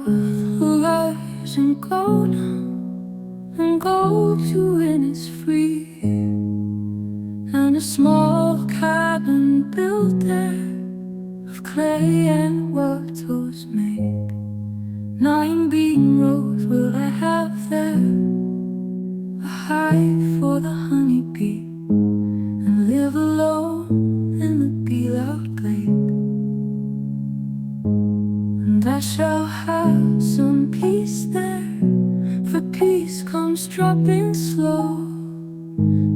will rise and go now, and go to when it's free. And a small cabin built there of clay and wattles made. 9 bean rows will I have there, a hive for the honeybee, and live alone in the bee-loud glade. And I shall have some peace there, for peace comes dropping slow,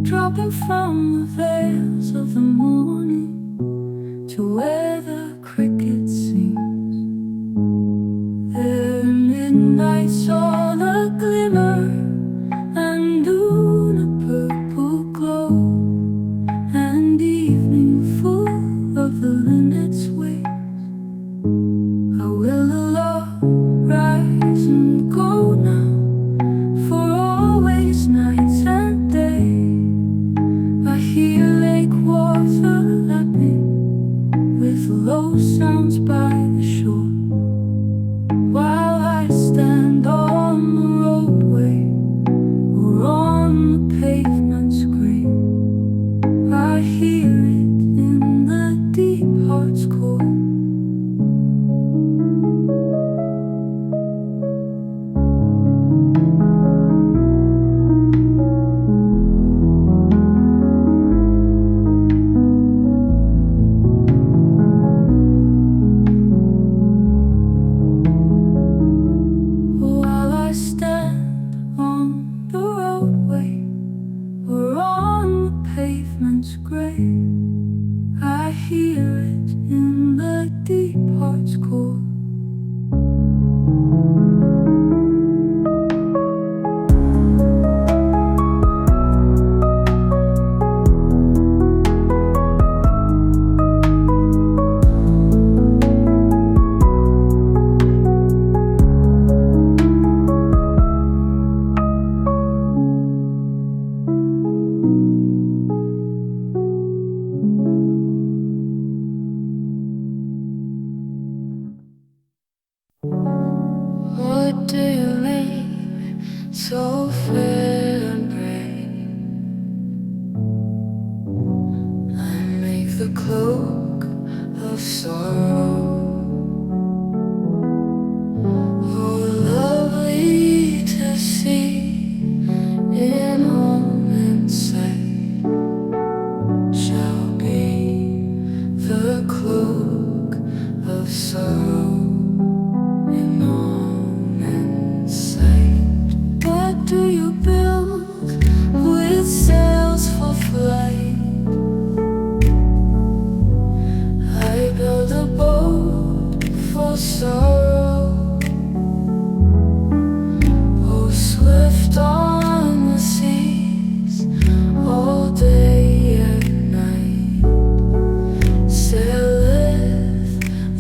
dropping from the veils of the morning to where the crickets sing. There midnight's all a glimmer, and noon a purple glow, and evening full of the linnet's wings. I will alone rise and go now, for always nights and day I hear lake water lapping with low sounds by the shore. While I stand on the roadway or on the pavement's grave, I hear it in the deep heart's core. While I stand on the roadway or on the pavement's grave, I hear it in the deep heart's core. What do you mean, so fair and brave? I make the cloak of sorrow. Oh, lovely to see in home and sight shall be the cloak of sorrow. In all men's sight. What do you build with sails for flight? I build a boat for sorrow. Oh, swift on the seas, all day and night, saileth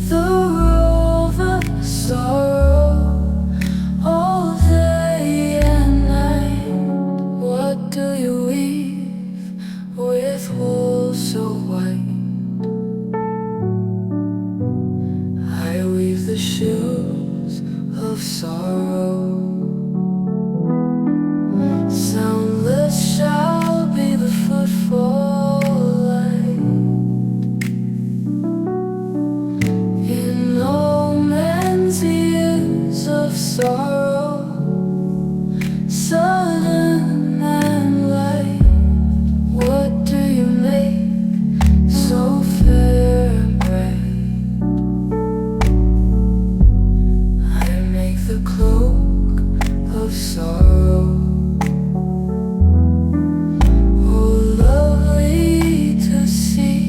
the rover sorrow, all day and night. What do you weave with wool so white? I weave the shoes of sorrow. Soundless shall be the footfall light in all men's ears of sorrow, sudden and light. What do you make so fair and bright? I make the cloak of sorrow. Oh, lovely to see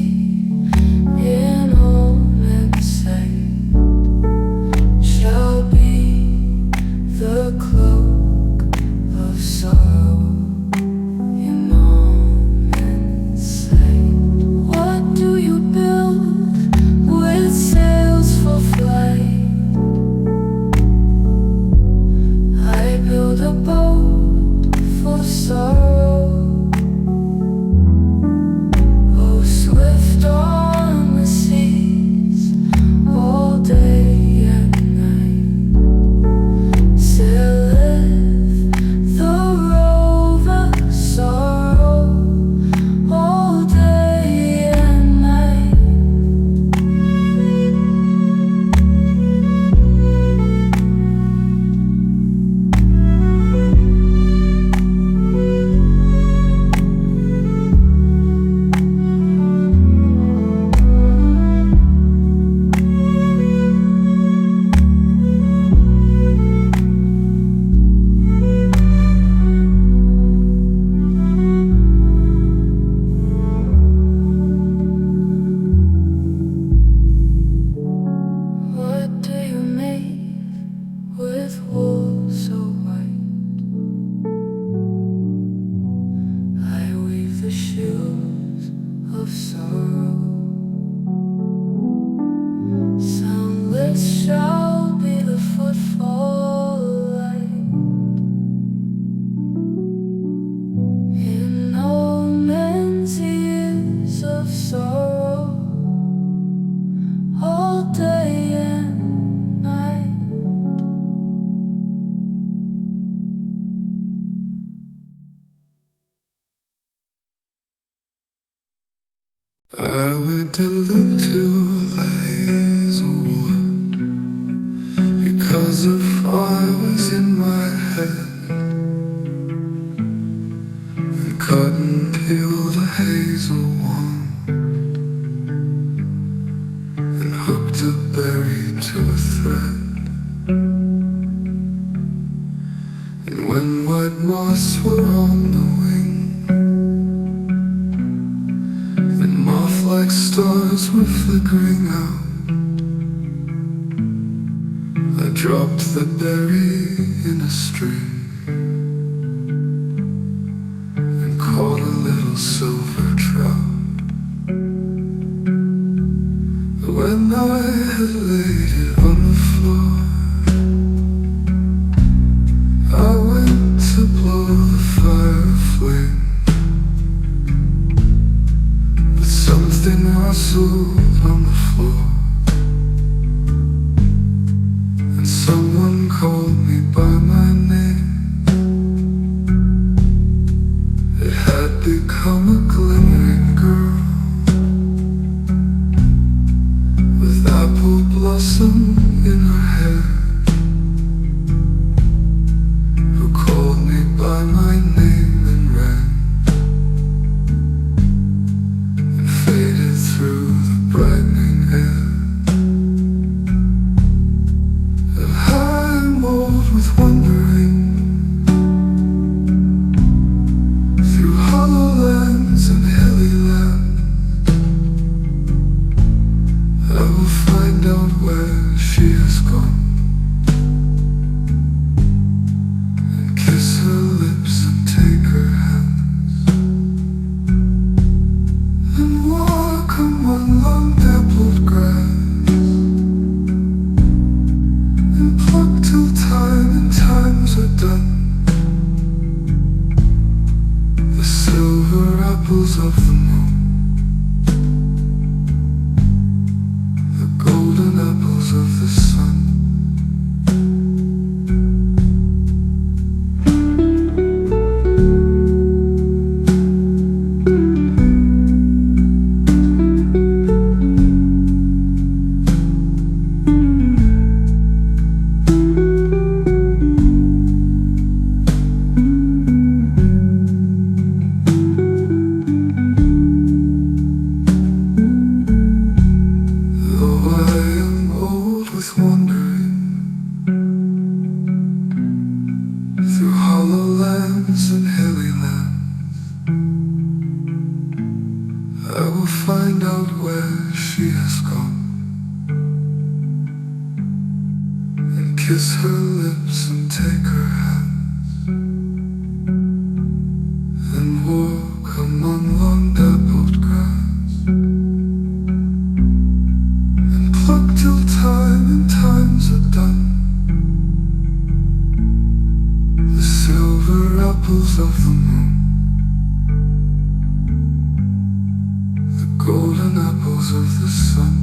in all men's sight shall be to look to the hazelwood because a fire was in my head, and cotton peeled a hazel wand and hooked a berry to a thread. And when white moths were on the wing and moth-like stars were flickering out, I dropped the berry in a stream and caught a little silver trout. When I had laid it on the floor, I went to blow the fire flame, but something rustled on the floor, and someone called me by my name. It had become a glimmering girl with apple blossom in her hair, who called me by my name and ran and faded through the brightening air. And I'm old with wandering through hollow lands and hilly lands. I will find out where she has gone and kiss her lips and take her hands and walk among long dappled grass and pluck till time and times are done the silver apples of the moon, the golden apples of the sun. Though I am old with wandering through hollow lands and hilly lands, I will find out where she has gone and kiss her lips and take her hands and walk among long dappled grass and pluck till time and times are done the silver apples of the moon, the golden apples of the sun.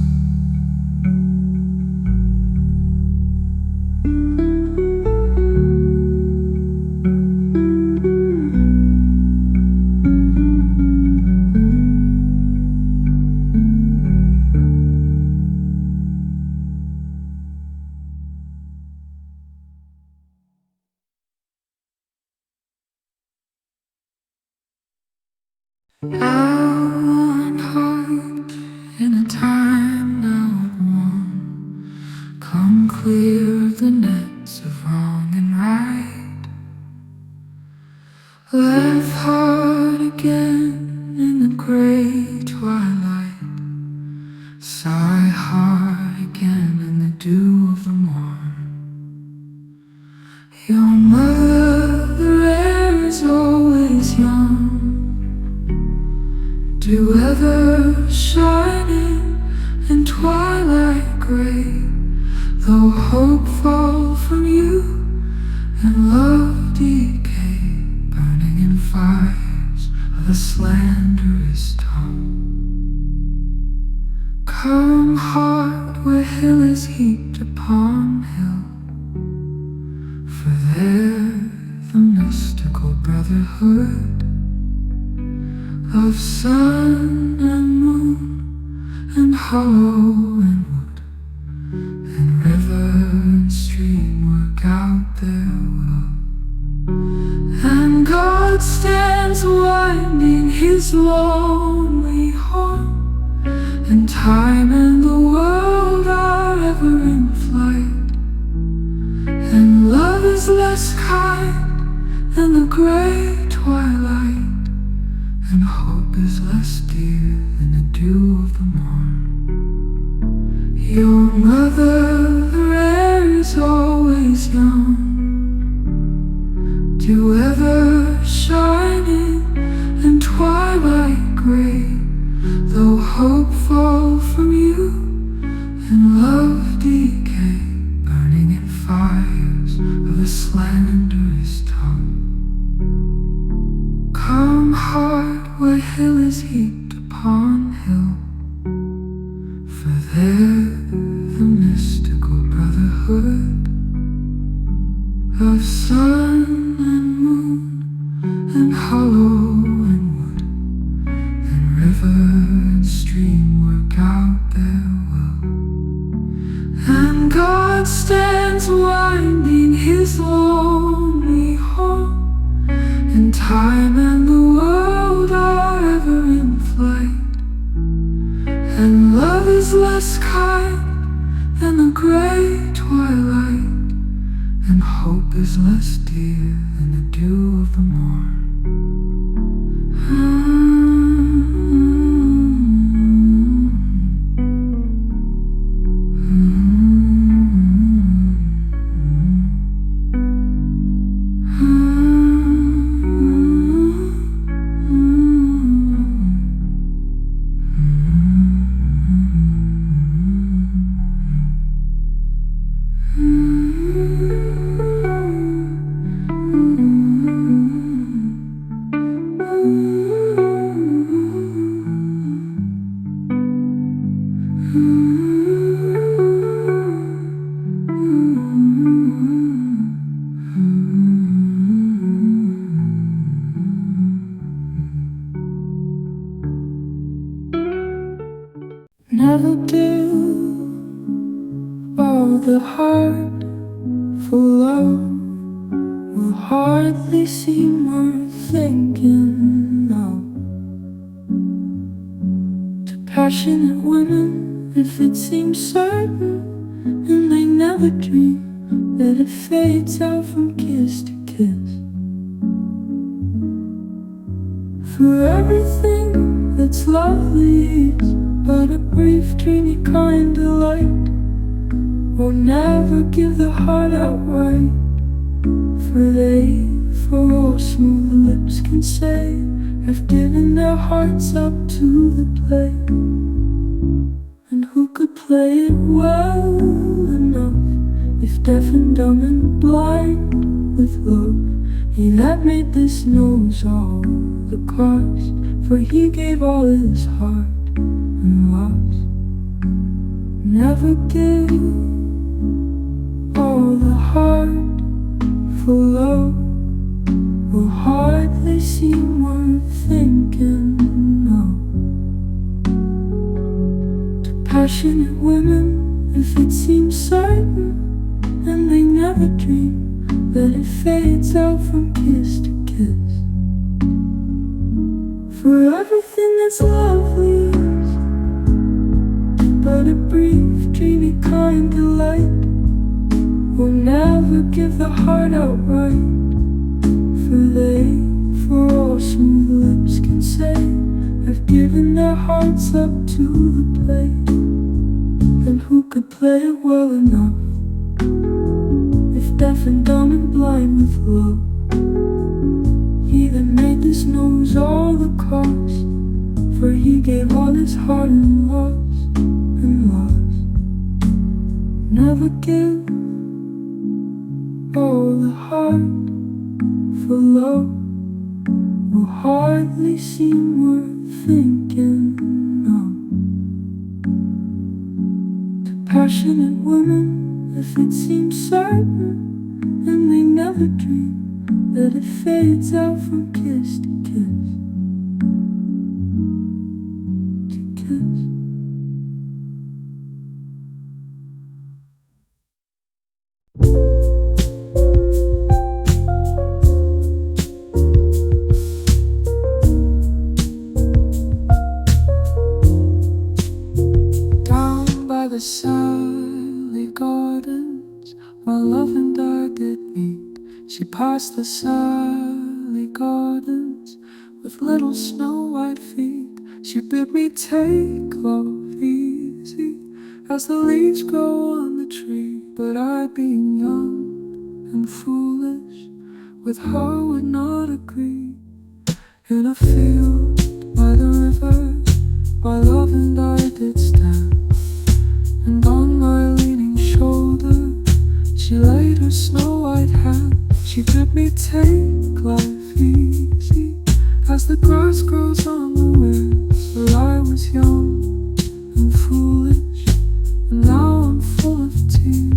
One heart in a time now at one, come clear the nets of wrong and right. Laugh hard again in the gray twilight, sigh hard again in the dew of the morn. Your mother, the air is always young, dew ever shining in twilight gray, though hope fall from you and love decay, burning in fires of a slanderous tongue. Come heart where hill is heaped upon hill, for there the mystical brotherhood of sun and moon hollow and wood, and river and stream work out their will. And God stands winding his lonely horn, and time and the world are ever in flight. And love is less kind than the gray twilight, and hope is less dear than the dew of the morn. Your mother, the air is always young, dew ever shining and twilight gray. Though hope fall from you and love decay, burning in fires of a slanderous tongue. Come heart where hill is heaped upon hill, for there the mystical brotherhood of sun and moon and hollow and wood and river and stream work out their will. And God stands winding his lonely horn, and time and the world are ever in flight. And love is less kind than the gray twilight, and hope is less dear than the dew of the morn. Never give all the heart for love will hardly seem worth thinking of. To passionate women, if it seems certain, and they never dream that it fades out from kiss to kiss. For everything that's lovely is but a brief, dreamy kind of light. Will never give the heart outright, for all smooth lips can say, have given their hearts up to the play. And who could play it well enough, if deaf and dumb and blind with love? He that made this knows all the cost, for he gave all his heart and lost. Never give all the heart for love will hardly seem worth thinking of. To passionate women, if it seems certain, and they never dream that it fades out from kiss to kiss. For everything that's lovely is but a brief, dreamy kind of light. Will never give the heart outright, for all smooth lips can say, have given their hearts up to the plate. And who could play it well enough, if deaf and dumb and blind with love? He that made this knows all the cost, for he gave all his heart and lost and lost. Never give all the heart for love will hardly seem worth thinking of. To passionate women, if it seems certain, and they never dream that it fades out from kiss to kiss, to kiss. Down by the Sally Gardens, my love and I did meet. She passed the Sally Gardens with little snow white feet. She bid me take love easy as the leaves grow on the tree. But I, being young and foolish, with her would not agree. In a field by the river, my love and I did stand, and on my leaning shoulder she laid her snow white hand. She bid me take life easy as the grass grows on the winds. But I was young and foolish, and now I'm full of tears.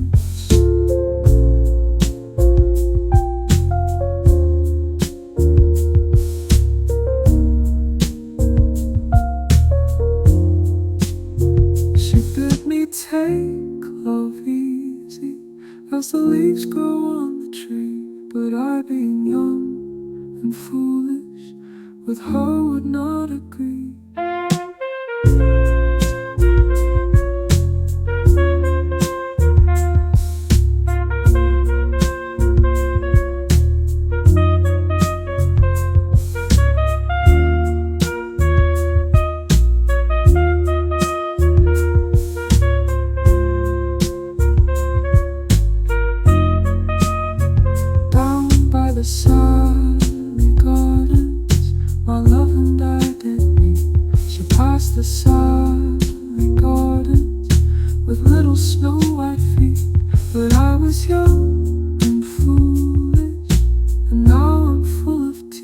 Take love easy as the leaves grow on the tree. But I, being young and foolish, with her would not agree. Sunny gardens, my love and I did meet. She passed the sunny gardens with little snow white feet. But I was young and foolish, and now I'm full of tears.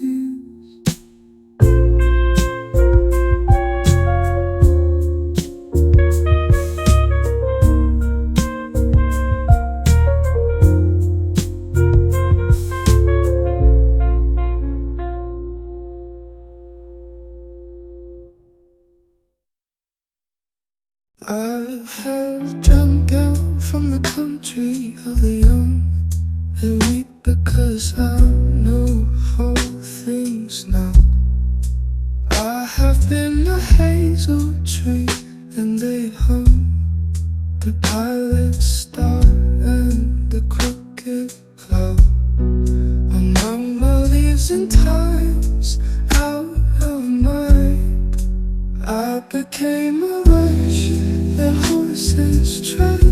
I've had young girl from the country of the young and weak, because I know all things now. I have been a hazel tree and they hung the pilot star and the crooked cloud among the leaves in times out of mind. I became a rush that horses tread.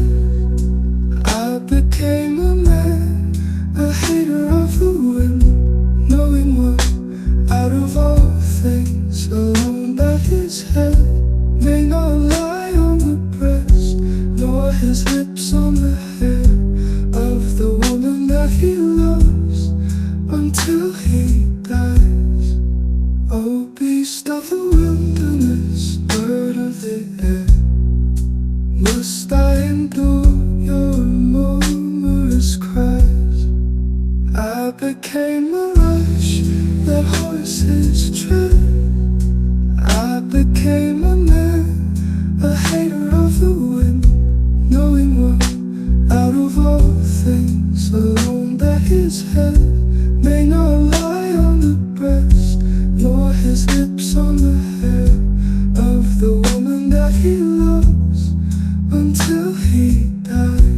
I became a man, a hater of the wind, knowing what out of all things alone that his head may not lie on the breast, nor his lips on the hair of the woman that he loves until he dies. Oh, beast of the wilderness, bird of the air, must I endure your murmurous cries? I became a rush that horses tread. I became a man, a hater of the wind, knowing what out of all things alone that his head may not lie on the breast, nor his lips on the hair of the woman that he loves until he dies.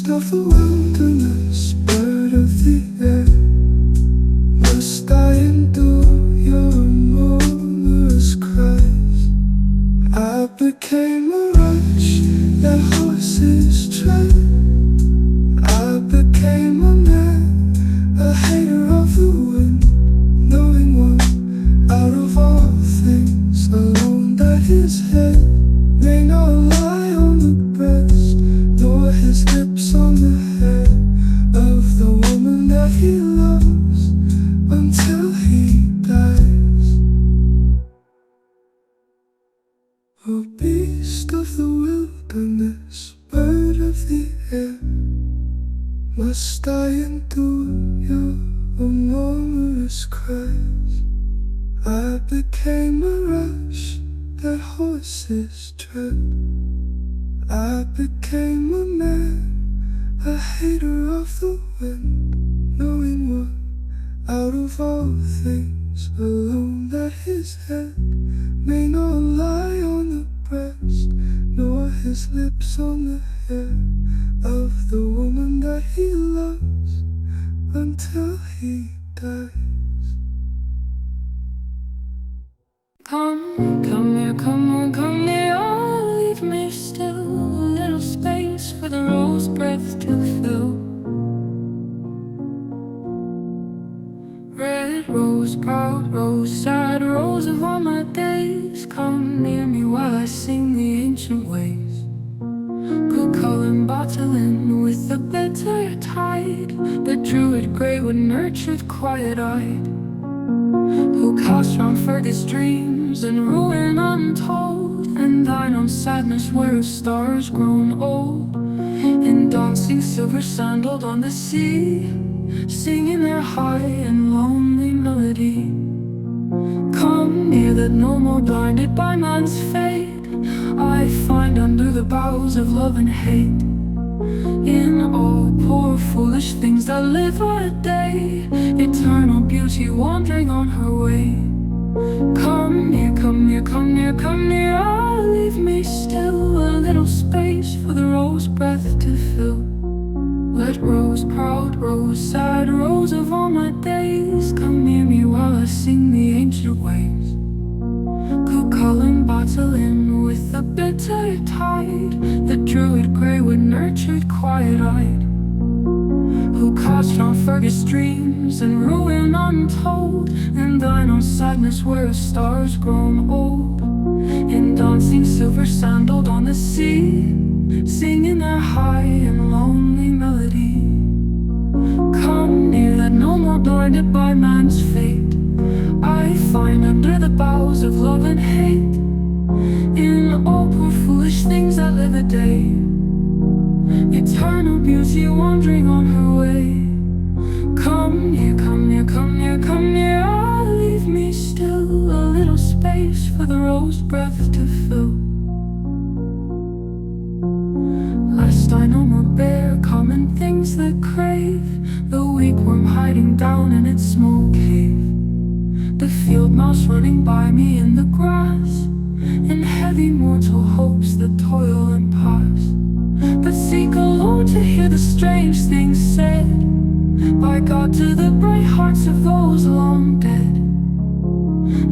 Of the wilderness, bird of the air, must I endure your murmurous cries? I became a rush that horses tread. I became a man, a hater of the wind, knowing what out of all things alone that his head may not lie on the breast, nor his lips on the hair of the endure your amorous cries. I became a rush that horses tread. I became a man, a hater of the wind, knowing one out of all things alone, that his head may not lie on the breast, nor his lips on the hair of the woman that he loves until he dies. Come here, come here, oh, leave me still. A little space for the rose breath to fill. Red rose, proud rose, sad rose of all my days, come near me while I sing the ancient ways. Good calling, bottling with the bitter tide, the druid grey wood nurtured, quiet-eyed, who cast round Fergus dreams and ruin untold, and thine own sadness where of stars grown old, in dancing silver sandaled on the sea, singing their high and lonely melody. Come near, that no more blinded by man's fate I find under the boughs of love and hate, in all poor foolish things that live a day, eternal beauty wandering on her way. Come near, come near, come near, come near, ah, leave me still. A little space for the rose breath to fill. Red rose, proud rose, sad rose of all my days, come near me while I sing the ancient ways. Could call and bottle in with the bitter tide, the druid grey wood nurtured, quiet-eyed, who cast round Fergus dreams and ruin untold, and thine own sadness where of stars grown old, in dancing silver sandaled on the sea, singing their high and lonely melody. Come near, that no more blinded by man's fate I find under the boughs of love and hate, in all poor foolish things that live a day, eternal beauty wandering on her way. Come near, come near, come near, come near, ah, leave me still. A little space for the rose breath to fill. Lest I no more bear common things that crave, the weak worm hiding down in its small cave, the field mouse running by me in the grass, in heavy mortal hopes that toil and pass, but seek alone to hear the strange things said by God to the bright hearts of those long dead,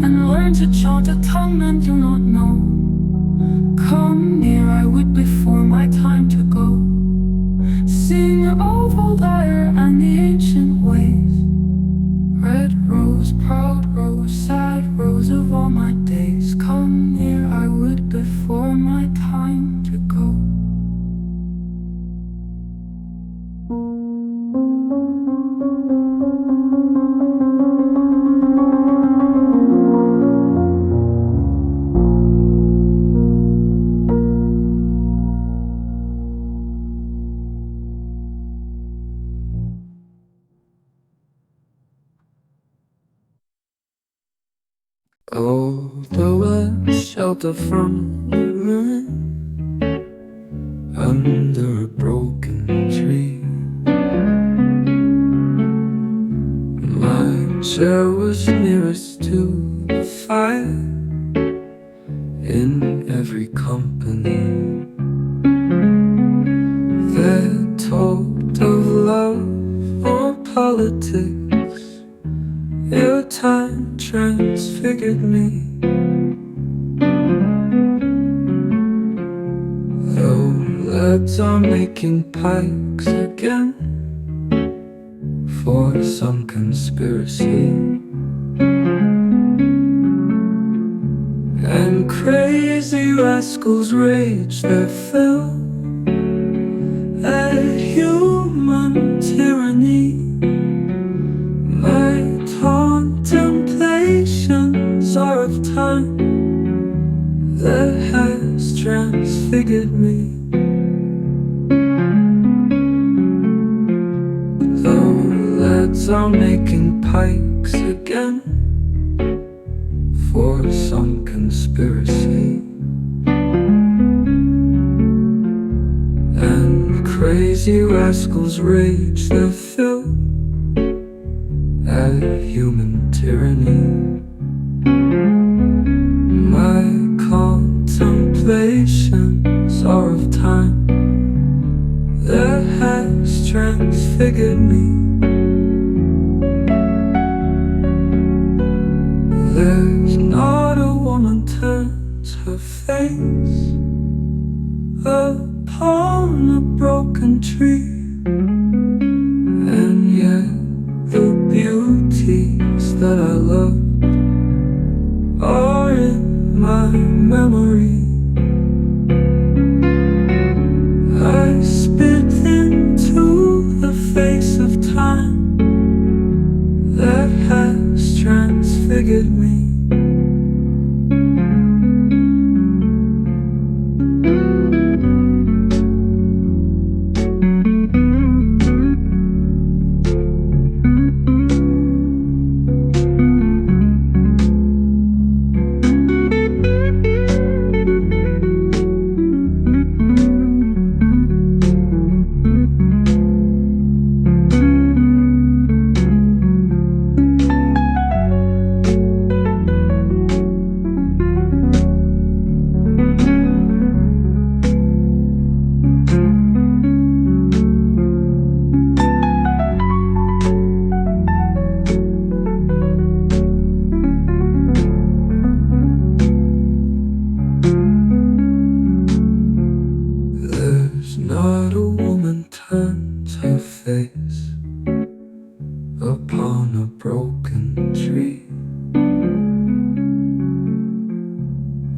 and learn to chant a tongue men do not know. Come near, I would before my time to go, sing of old lyre and the ancient ways. Red rose, proud rose, sad rose of all my days, come near, I would before my time to go. Oh, there was shelter from the rain under a broken tree. My chair was nearest to the fire in every company that talked of love or politics. Your time transfigured me. Though lads are making pikes again for some conspiracy, and crazy rascals rage their fill at human tyranny. My contemplations are of time that has transfigured me. Though birds are making pikes again for some conspiracy, and crazy rascals rage their fill at human tyranny. My contemplations are of time that has transfigured me. There's not a woman turns her face upon a broken tree, and yet the beauties that I love are in my memory. I spit into the face of time that has transfigured me. Not a woman turns her face upon a broken tree,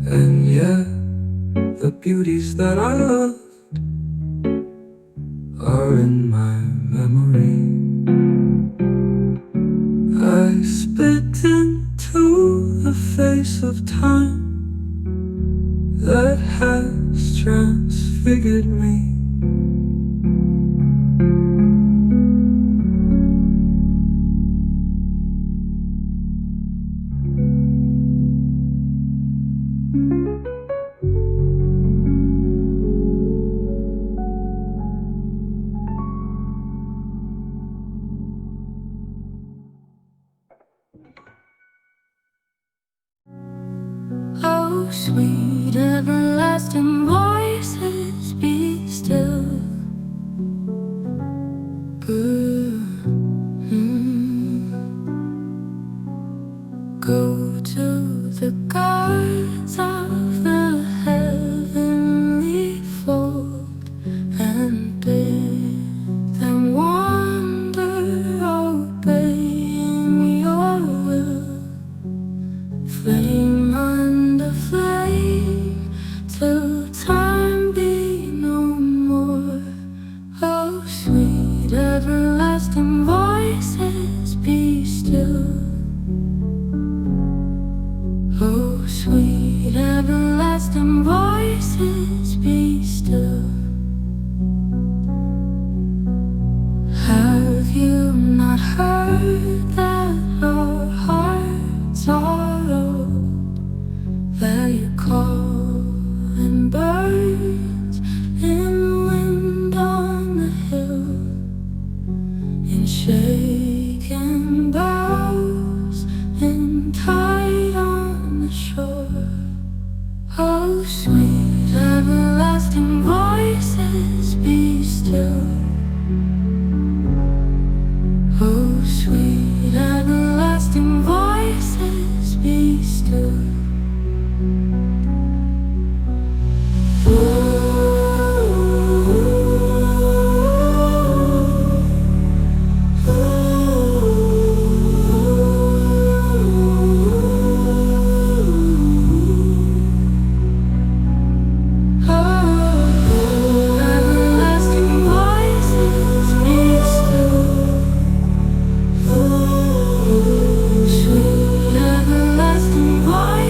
and yet the beauties that I loved are in my memory. I spit into the face of time that has transfigured me. Oh, sweet everlasting voices, be still. Go to the gods of the heavenly fold and bid them wander, obeying your will. Flame under flame, till time be no more. Oh, sweet everlasting voices, be still. Oh, sweet everlasting voices, be still. Have you not heard that our hearts are old, that you call in birds, in wind on the hill, in shaken boughs, in tide on the shore? Oh, sweet everlasting voices, be still. Oh, sweet everlasting voices, be still. Sweet everlasting voice.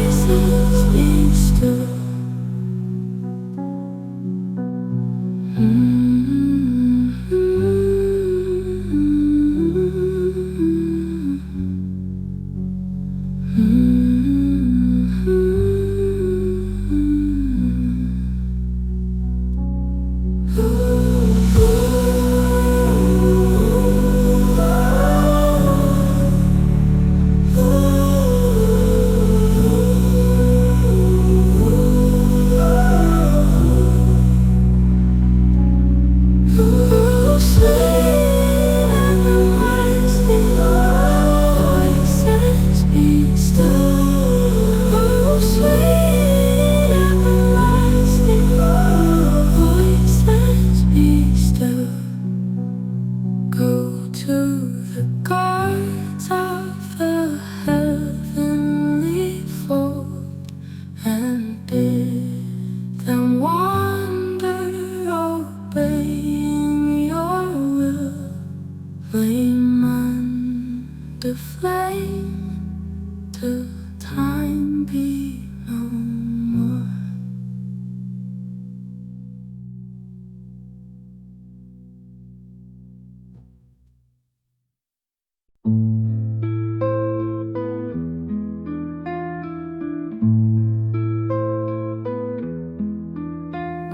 and the flame, till time be no more.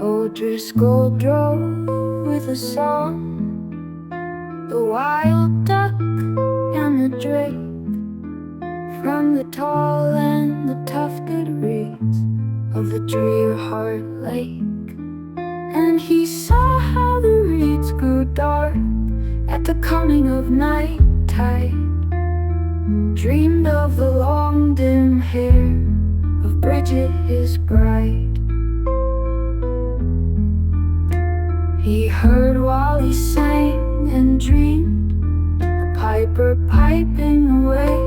O'Driscoll drove with a song, the wild duck and the drake, from the tall and the tufted reeds of the drear Heart Lake. And he saw how the reeds grew dark at the coming of night tide, dreamed of the long dim hair of Bridget his bride. He heard while he sang and dreamed, the piper piping away,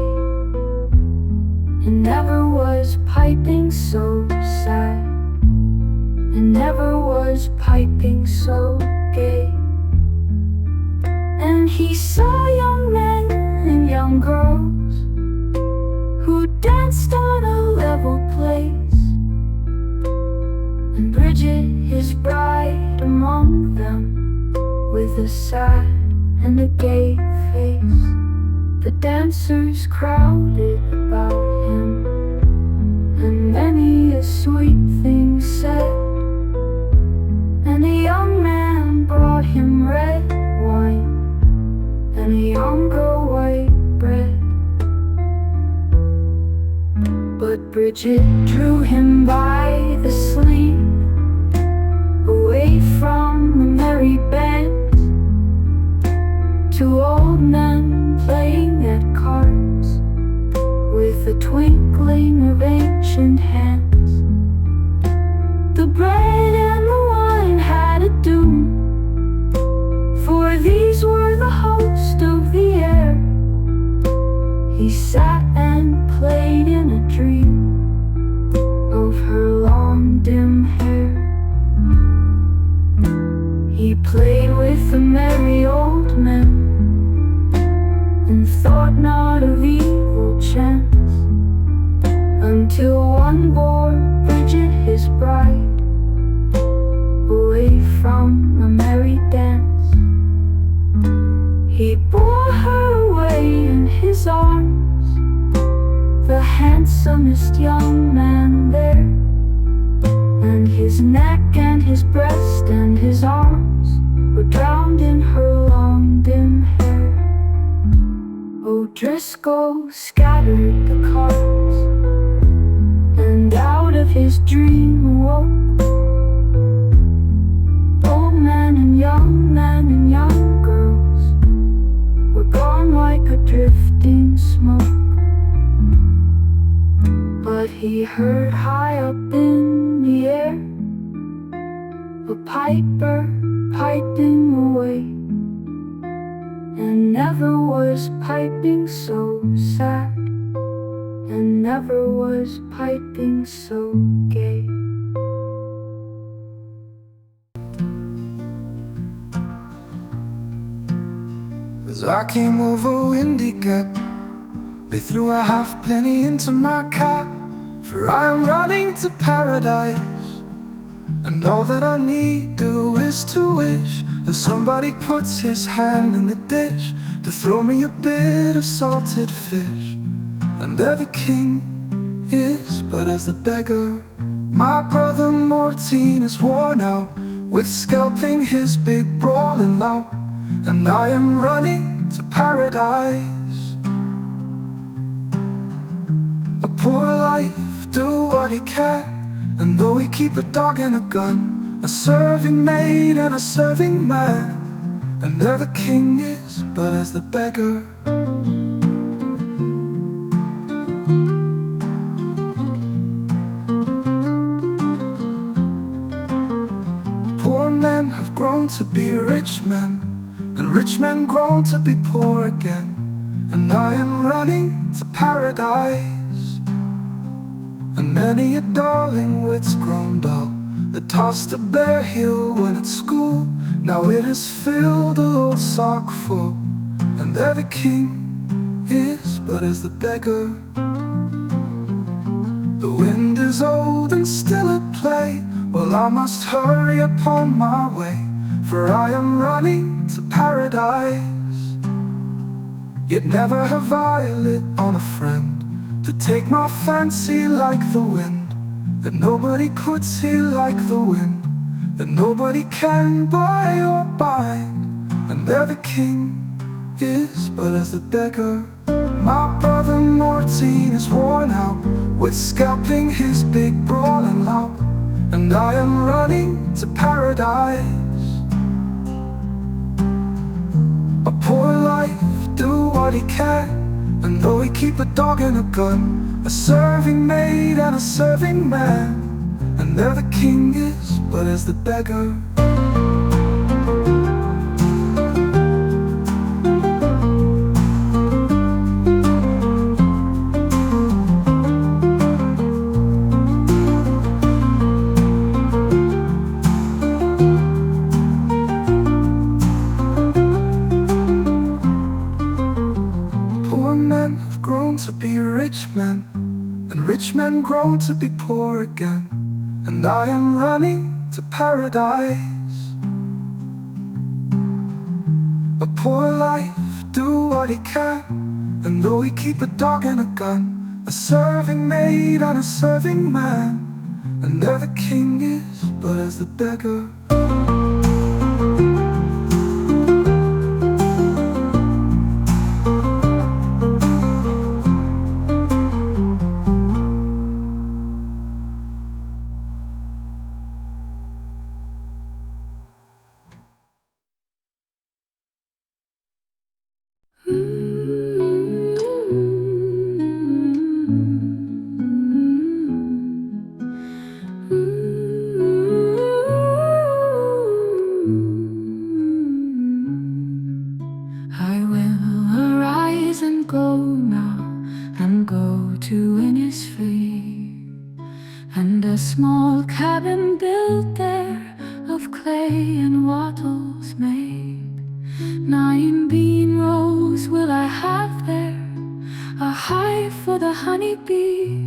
and never was piping so sad, and never was piping so gay. And he saw young men and young girls who danced on a level place, and Bridget his bride among them, with a sad and a gay face. The dancers crowded about him, and many a sweet thing said, and a young man brought him red wine and a younger white bread. But Bridget drew him by the sleeve, away from the merry band, to old men playing at cards, with the twinkling of ancient hands. The bread and the wine had a doom, for these were the host of the air. He sat and played in a dream of her long dim hair. He played with the merry old men, and thought not of evil chance, until one bore Bridget his bride away from the merry dance. He bore her away in his arms, the handsomest young man there, and his neck and his breast and his arms were drowned in her long dim hair. O'Driscoll scattered the cards, and out of his dream awoke. Old men and young girls were gone like a drifting smoke. But he heard high up in the air a piper piping away, and never was piping so sad, and never was piping so gay. As I came over Windy Gap, they threw a halfpenny into my cap, for I am running to paradise. And all that I need do is to wish that somebody puts his hand in the dish to throw me a bit of salted fish. And there the king is but as the beggar. My brother Mortine is worn out with scalping his big brawling lout, and I am running to paradise. A poor life, do what he can, and though he keep a dog and a gun, a serving maid and a serving man, and there the king is but as the beggar. Poor men have grown to be rich men, and rich men grown to be poor again, and I am running to paradise. And many a darling wit's grown dull, that tossed a bare heel when at school, now it has filled a whole sock full. and there the king is but as the beggar. The wind is old and still at play. Well, I must hurry upon my way, for I am running to paradise. Yet never have I lit on a friend to take my fancy like the wind, that nobody could see like the wind, that nobody can buy or bind. And there the king is but as the beggar. My brother Martin is worn out with scalping his big brawling lout, and I am running to paradise. A poor life, do what he can, and though he keep a dog and a gun, a serving maid and a serving man, and there the king is but as the beggar. To be rich men, and rich men grown to be poor again, and I am running to paradise. A poor life, do what he can, and though he keep a dog and a gun, a serving maid and a serving man, and there the king is but as the beggar. A small cabin built there of clay and wattles made. 9 bean rows will I have there, a hive for the honeybee,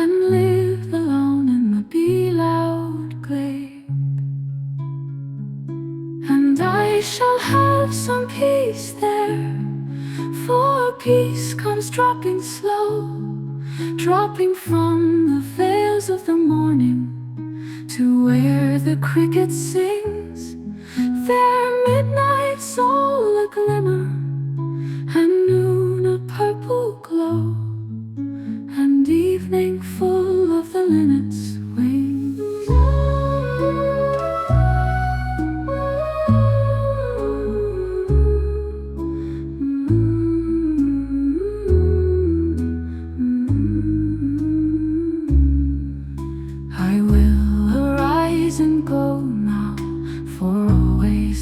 and live alone in the bee-loud glade. And I shall have some peace there, for peace comes dropping slow, dropping from the veils of the morning to where the cricket sings, their midnight's all a glimmer, and noon a purple glow, and evening full of the linnet's wings.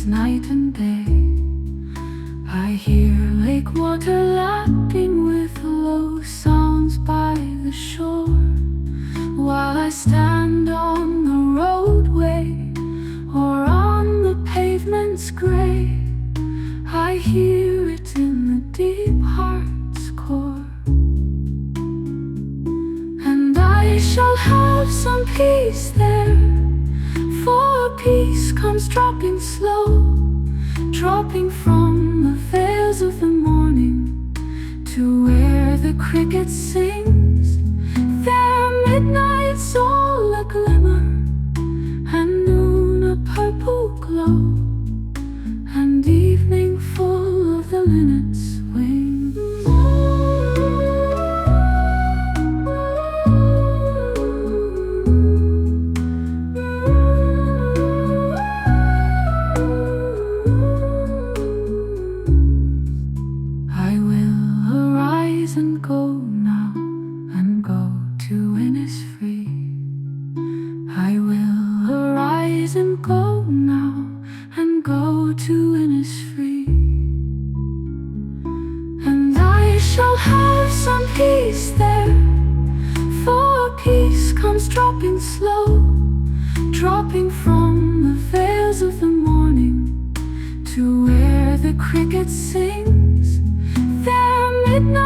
Night and day, I hear lake water lapping with low sounds by the shore, while I stand on the roadway or on the pavement's gray. I hear it in the deep heart's core. And I shall have some peace there, for peace comes dropping slow, dropping from the veils of the morning to where the cricket sings, their midnight's all a glimmer, and noon a purple glow, and evening full of the linnet's wings. Dropping slow, dropping from the veils of the morning to where the cricket sings their midnight